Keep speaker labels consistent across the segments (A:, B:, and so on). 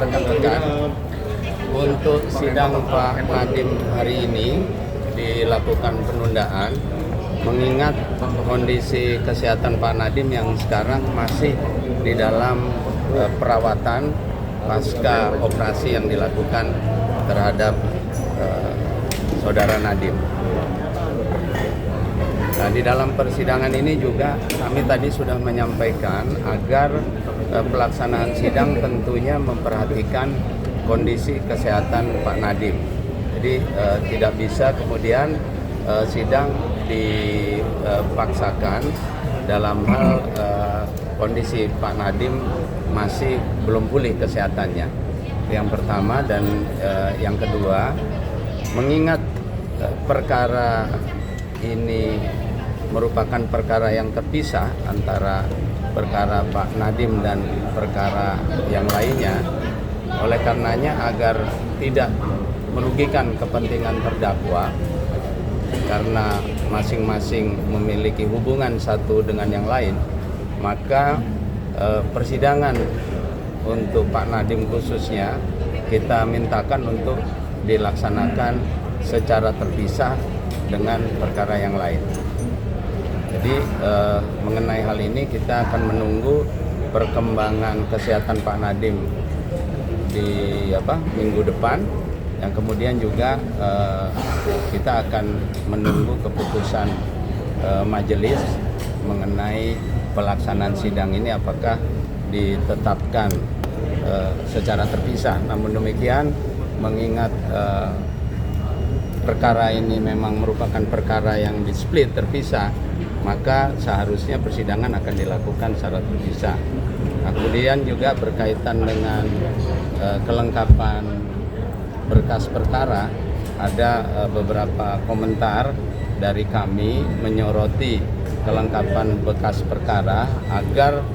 A: rekan-rekan, untuk sidang Pak Nadiem hari ini dilakukan penundaan mengingat kondisi kesehatan Pak Nadiem yang sekarang masih di dalam perawatan pasca operasi yang dilakukan terhadap saudara Nadiem. Nah, di dalam persidangan ini juga kami tadi sudah menyampaikan agar pelaksanaan sidang tentunya memperhatikan kondisi kesehatan Pak Nadiem. Jadi tidak bisa kemudian sidang dipaksakan dalam hal kondisi Pak Nadiem masih belum pulih kesehatannya. Yang pertama dan yang kedua, mengingat perkara ini merupakan perkara yang terpisah antara perkara Pak Nadiem dan perkara yang lainnya. Oleh karenanya agar tidak merugikan kepentingan terdakwa karena masing-masing memiliki hubungan satu dengan yang lain, maka persidangan untuk Pak Nadiem khususnya kita mintakan untuk dilaksanakan secara terpisah dengan perkara yang lain. Jadi mengenai hal ini kita akan menunggu perkembangan kesehatan Pak Nadiem di minggu depan, yang kemudian juga kita akan menunggu keputusan majelis mengenai pelaksanaan sidang ini apakah ditetapkan secara terpisah. Namun demikian, mengingat perkara ini memang merupakan perkara yang di-split terpisah, maka seharusnya persidangan akan dilakukan secara terpisah. Nah, kemudian juga berkaitan dengan kelengkapan berkas perkara, ada beberapa komentar dari kami menyoroti kelengkapan berkas perkara agar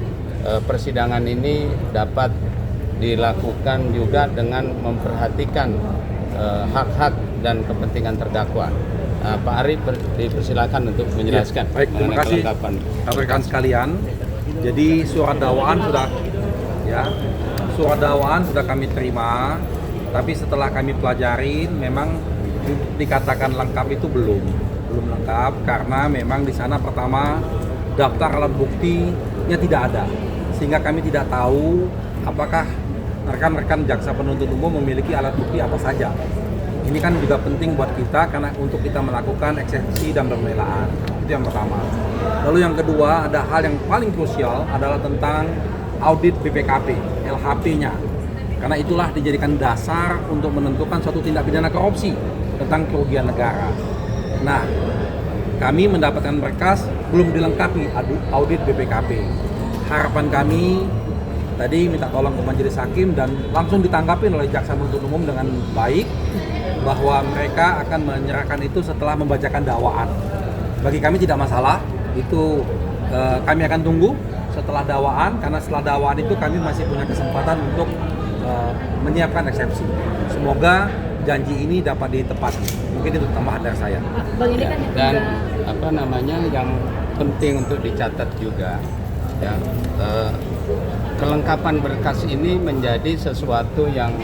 A: persidangan ini dapat dilakukan juga dengan memperhatikan hak-hak dan kepentingan terdakwa. Pak Ari dipersilakan untuk menjelaskan.
B: Ya, baik, terima kasih rekan sekalian. Jadi surat dakwaan sudah kami terima, tapi setelah kami pelajarin memang dikatakan lengkap itu belum lengkap karena memang di sana pertama daftar alat buktinya tidak ada, sehingga kami tidak tahu apakah rekan-rekan jaksa penuntut umum memiliki alat bukti apa saja. Ini kan juga penting buat kita karena untuk kita melakukan eksepsi dan pembelaan. Itu yang pertama. Lalu yang kedua, ada hal yang paling krusial adalah tentang audit BPKP, LHP-nya. Karena itulah dijadikan dasar untuk menentukan suatu tindak pidana korupsi tentang kerugian negara. Nah, kami mendapatkan berkas belum dilengkapi audit BPKP. Harapan kami tadi minta tolong ke majelis hakim dan langsung ditanggapi oleh jaksa penuntut umum dengan baik, bahwa mereka akan menyerahkan itu setelah membacakan dakwaan. Bagi kami tidak masalah, itu kami akan tunggu setelah dakwaan, karena setelah dakwaan itu kami masih punya kesempatan untuk menyiapkan eksepsi. Semoga janji ini dapat ditepati. Mungkin itu tambahan dari saya.
C: Bang, ini kan
A: dan yang penting untuk dicatat juga ya, kelengkapan berkas ini menjadi sesuatu yang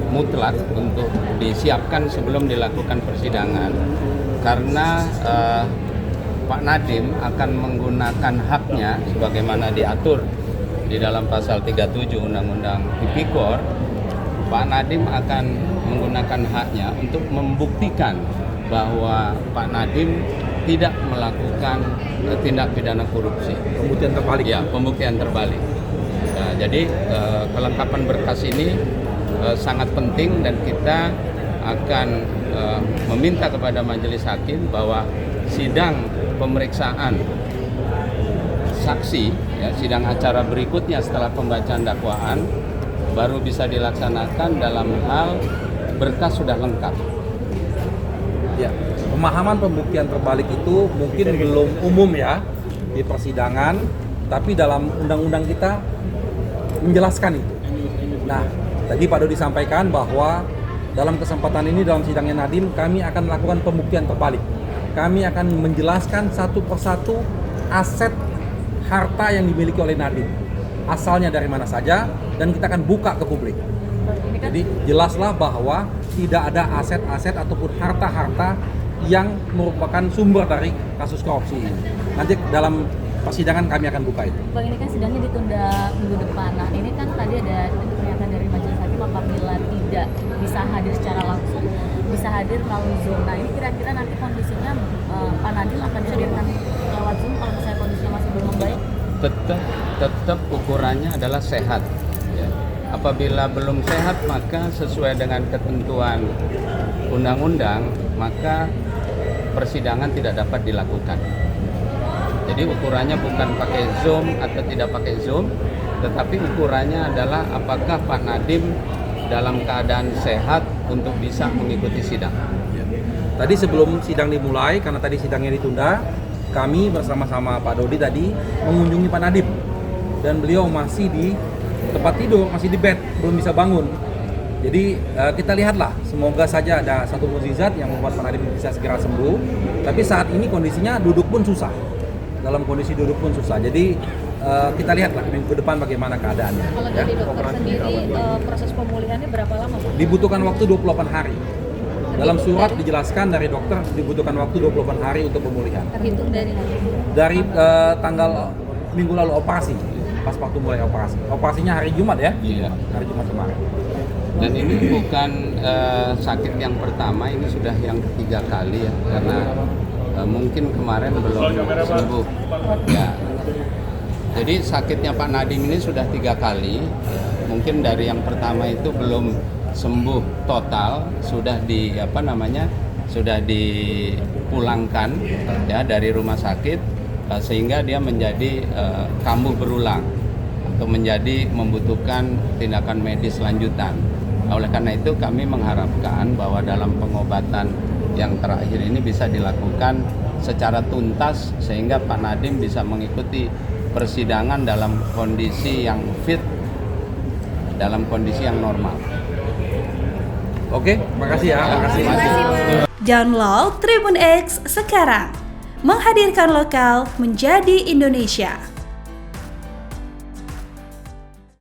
A: mutlak untuk disiapkan sebelum dilakukan persidangan, karena Pak Nadiem akan menggunakan haknya sebagaimana diatur di dalam pasal 37 Undang-Undang Tipikor. Pak Nadiem akan menggunakan haknya untuk membuktikan bahwa Pak Nadiem tidak melakukan tindak pidana korupsi.
B: Pembuktian terbalik.
A: Ya, pembuktian terbalik. Nah, jadi kelengkapan berkas ini sangat penting dan kita akan meminta kepada majelis hakim bahwa sidang pemeriksaan saksi, ya, sidang acara berikutnya setelah pembacaan dakwaan baru bisa dilaksanakan dalam hal berkas sudah lengkap.
B: Ya, pemahaman pembuktian terbalik itu mungkin belum umum ya di persidangan, tapi dalam undang-undang kita menjelaskan itu. Nah, tadi Pak Dodi sampaikan bahwa dalam kesempatan ini dalam sidangnya Nadiem kami akan melakukan pembuktian terbalik. Kami akan menjelaskan satu persatu aset harta yang dimiliki oleh Nadiem. Asalnya dari mana saja, dan kita akan buka ke publik. Jadi jelaslah bahwa tidak ada aset-aset ataupun harta-harta yang merupakan sumber dari kasus korupsi ini. Nanti dalam persidangan kami akan buka itu.
C: Bang, ini kan sidangnya ditunda minggu depan. Nah, ini kan tadi ada pernyataan dari majelis hakim apabila tidak bisa hadir secara langsung, bisa hadir melalui Zoom. Nah, ini kira-kira nanti kondisinya Pak Nadiem akan dihadirkan lewat Zoom kalau misalnya kondisinya masih belum membaik?
A: Tetap ukurannya adalah sehat. Ya. Apabila belum sehat, maka sesuai dengan ketentuan undang-undang, maka persidangan tidak dapat dilakukan. Jadi ukurannya bukan pakai Zoom atau tidak pakai Zoom, tetapi ukurannya adalah apakah Pak Nadiem dalam keadaan sehat untuk bisa mengikuti sidang.
B: Tadi sebelum sidang dimulai, karena tadi sidangnya ditunda, kami bersama-sama Pak Dodi tadi mengunjungi Pak Nadiem. Dan beliau masih di tempat tidur, masih di bed, belum bisa bangun. Jadi kita lihatlah, semoga saja ada satu mukjizat yang membuat Pak Nadiem bisa segera sembuh. Tapi saat ini kondisinya duduk pun susah. Dalam kondisi duduk pun susah. Jadi kita lihatlah minggu depan bagaimana keadaannya.
C: Kalau dari dokter sendiri, proses pemulihannya berapa lama, Bu?
B: Dibutuhkan waktu 28 hari. Dalam surat dijelaskan dari dokter dibutuhkan waktu 28 hari untuk pemulihan.
C: Terhitung dari
B: Dari tanggal minggu lalu operasi, pas waktu mulai operasi. Operasinya hari Jumat ya?
A: Iya.
B: Hari Jumat kemarin.
A: Dan ini bukan sakit yang pertama, ini sudah yang ketiga kali ya, karena mungkin kemarin belum sembuh. Ya. Jadi sakitnya Pak Nadiem ini sudah 3 kali. Mungkin dari yang pertama itu belum sembuh total, sudah sudah dipulangkan ya dari rumah sakit, sehingga dia menjadi kambuh berulang atau menjadi membutuhkan tindakan medis lanjutan. Oleh karena itu kami mengharapkan bahwa dalam pengobatan yang terakhir ini bisa dilakukan secara tuntas sehingga Pak Nadiem bisa mengikuti persidangan dalam kondisi yang fit, dalam kondisi yang normal.
B: Oke, makasih ya. Makasih.
D: Download Tribun X sekarang, menghadirkan lokal menjadi Indonesia.